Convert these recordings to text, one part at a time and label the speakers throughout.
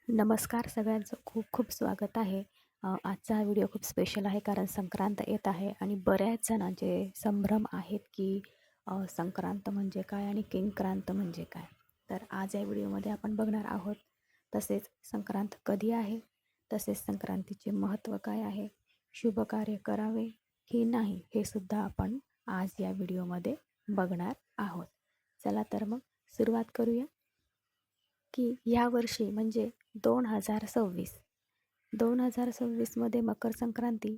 Speaker 1: नमस्कार सगळ्यांचं खूप खूप स्वागत आहे. आजचा हा व्हिडिओ खूप स्पेशल आहे कारण संक्रांत येत आहे आणि बऱ्याच जणांचे संभ्रम आहेत की संक्रांत म्हणजे काय आणि किंक्रांत म्हणजे काय. तर आज या व्हिडिओमध्ये आपण बघणार आहोत. तसेच संक्रांत कधी आहे, तसेच संक्रांतीचे महत्त्व काय आहे, शुभ कार्य करावे की नाही हे सुद्धा आपण आज या व्हिडिओमध्ये बघणार आहोत. चला तर मग सुरुवात करूया की यावर्षी म्हणजे 2026मध्ये मकर संक्रांती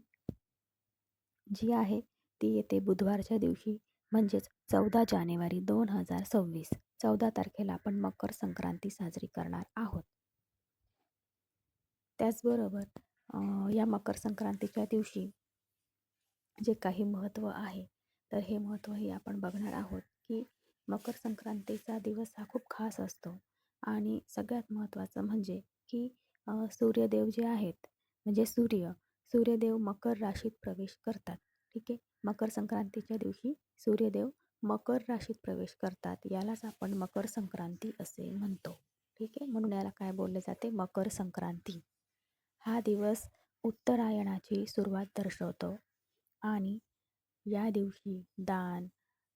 Speaker 1: जी आहे ती येते बुधवारच्या दिवशी म्हणजेच 14 जानेवारी 2026. 14 तारखेला आपण मकर संक्रांती साजरी करणार आहोत. त्याचबरोबर या मकर संक्रांतीच्या दिवशी जे काही महत्त्व आहे तर हे महत्त्वही आपण बघणार आहोत की मकर संक्रांतीचा दिवस हा खूप खास असतो आणि सगळ्यात महत्त्वाचं म्हणजे की सूर्यदेव जे आहेत म्हणजे सूर्यदेव मकर राशीत प्रवेश करतात. ठीक आहे. मकर संक्रांतीच्या दिवशी सूर्यदेव मकर राशीत प्रवेश करतात. यालाच आपण मकर संक्रांती असे म्हणतो. ठीक आहे. म्हणून याला काय बोलले जाते, मकर संक्रांती. हा दिवस उत्तरायणाची सुरुवात दर्शवतो आणि या दिवशी दान,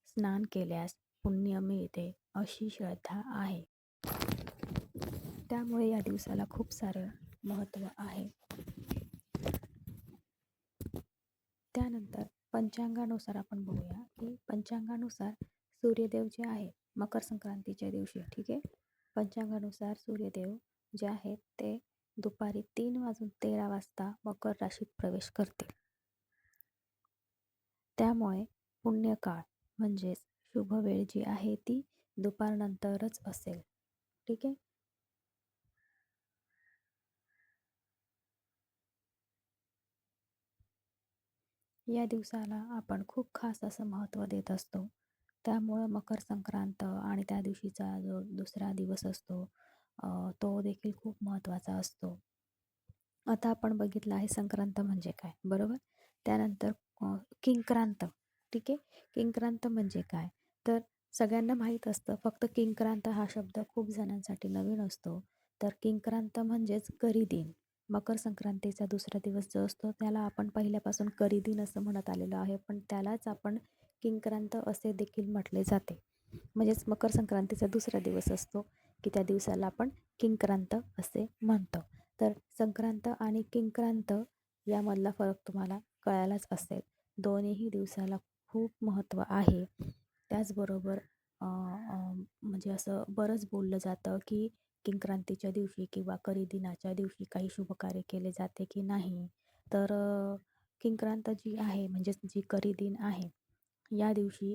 Speaker 1: स्नान केल्यास पुण्य मिळते अशी श्रद्धा आहे. त्यामुळे या दिवसाला खूप सारं महत्त्व आहे. त्यानंतर पंचांगानुसार आपण बघूया की पंचांगानुसार सूर्यदेव जे आहे मकर संक्रांतीच्या दिवशी, ठीक आहे, पंचांगानुसार सूर्यदेव जे आहेत ते दुपारी 3:13 मकर राशीत प्रवेश करते. त्यामुळे पुण्यकाळ म्हणजेच शुभ वेळ जी आहे ती दुपारनंतरच असेल. ठीक आहे. या दिवसाला आपण खूप खास असं महत्त्व देत असतो. त्यामुळं मकर संक्रांत आणि त्या दिवशीचा जो दुसरा दिवस असतो तो देखील खूप महत्त्वाचा असतो. आता आपण बघितलं आहे संक्रांत म्हणजे काय, बरोबर. त्यानंतर किंक्रांत. ठीक आहे. किंक्रांत म्हणजे काय, तर सगळ्यांना माहीत असतं, फक्त किंक्रांत हा शब्द खूप जणांसाठी नवीन असतो. तर किंक्रांत म्हणजेच करीदिन. मकर संक्रांतीचा दुसरा दिवस जो असतो त्याला आपण पहिल्यापासून करीदिन असं म्हणत आलेलो आहे, पण त्यालाच आपण किंक्रांत असे देखील म्हटले जाते. म्हणजेच मकर संक्रांतीचा दुसरा दिवस असतो की त्या दिवसाला आपण किंक्रांत असे म्हणतो. तर संक्रांत आणि किंक्रांत यामधला फरक तुम्हाला कळायलाच असेल. दोन्हीही दिवसाला खूप महत्त्व आहे. त्याचबरोबर म्हणजे असं बरंच बोललं जातं की किंक्रांतीच्या दिवशी किंवा करीदिनाच्या दिवशी काही शुभकार्य केले जाते की नाही. तर किंक्रांत जी आहे म्हणजेच जी करीदिन आहे या दिवशी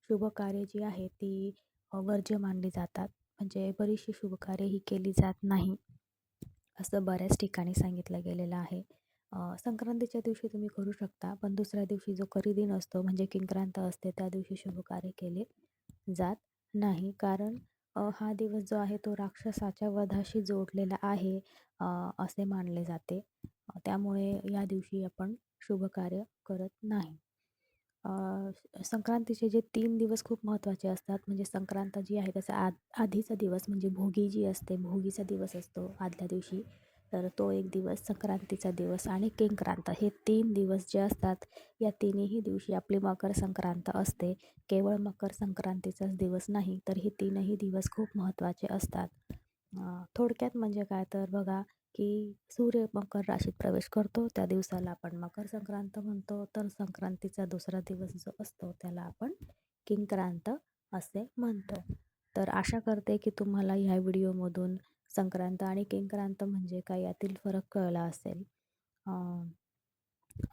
Speaker 1: शुभकार्य जी आहे ती वर्ज्य मानली जातात. म्हणजे बरीचशी शुभकार्य ही केली जात नाही असं बऱ्याच ठिकाणी सांगितलं गेलेलं आहे. संक्रांतीच्या दिवशी तुम्ही करू शकता, पण दुसऱ्या दिवशी जो करीदिन असतो म्हणजे किंक्रांत असते त्या दिवशी शुभकार्य केले जात नाही. कारण हा दिवस जो आहे तो राक्षसाच्या वधाशी जोडलेला आहे असे मानले जाते. त्यामुळे या दिवशी आपण शुभकार्य करत नाही. संक्रांतीचे जे 3 दिवस खूप महत्त्वाचे असतात. म्हणजे संक्रांत जी आहे त्याचा आधीचा दिवस म्हणजे भोगी जी असते, भोगीचा दिवस असतो आदल्या दिवशी. तर तो एक दिवस संक्रांतीचा दिवस आणि किंक्रांत हे 3 दिवस जे असतात या तिन्ही दिवशी आपली मकर संक्रांत असते. केवळ मकर संक्रांतीचाच दिवस नाही तर हे 3ही दिवस खूप महत्त्वाचे असतात. थोडक्यात म्हणजे काय तर बघा की सूर्य मकर राशीत प्रवेश करतो त्या दिवसाला आपण मकर संक्रांत म्हणतो. तर संक्रांतीचा दुसरा दिवस जो असतो त्याला आपण किंक्रांत असे म्हणतो. तर आशा करते की तुम्हाला ह्या व्हिडिओमधून संक्रांत आणि किंक्रांत म्हणजे काय यातील फरक कळला असेल.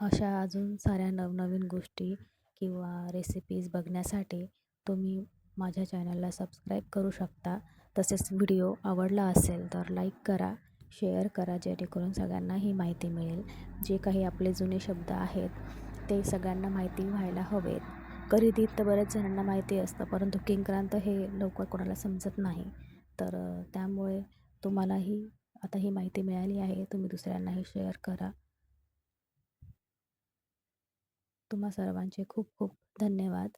Speaker 1: अशा अजून साऱ्या नवनवीन गोष्टी किंवा रेसिपीज बघण्यासाठी तुम्ही माझ्या चॅनलला सबस्क्राईब करू शकता. तसेच व्हिडिओ आवडला असेल तर लाईक करा, शेअर करा, जेणेकरून सगळ्यांना ही माहिती मिळेल. जे काही आपले जुने शब्द आहेत ते सगळ्यांना माहिती व्हायला हवेत. करीदिन तर बऱ्याच जणांना माहिती असतं, परंतु किंक्रांत हे लवकर कोणाला समजत नाही. तर त्यामुळे तुम्हालाही आता ही माहिती मिळाली आहे, तुम्ही दुसऱ्यांनाही शेअर करा. तुम्हा सर्वांचे खूप खूप धन्यवाद.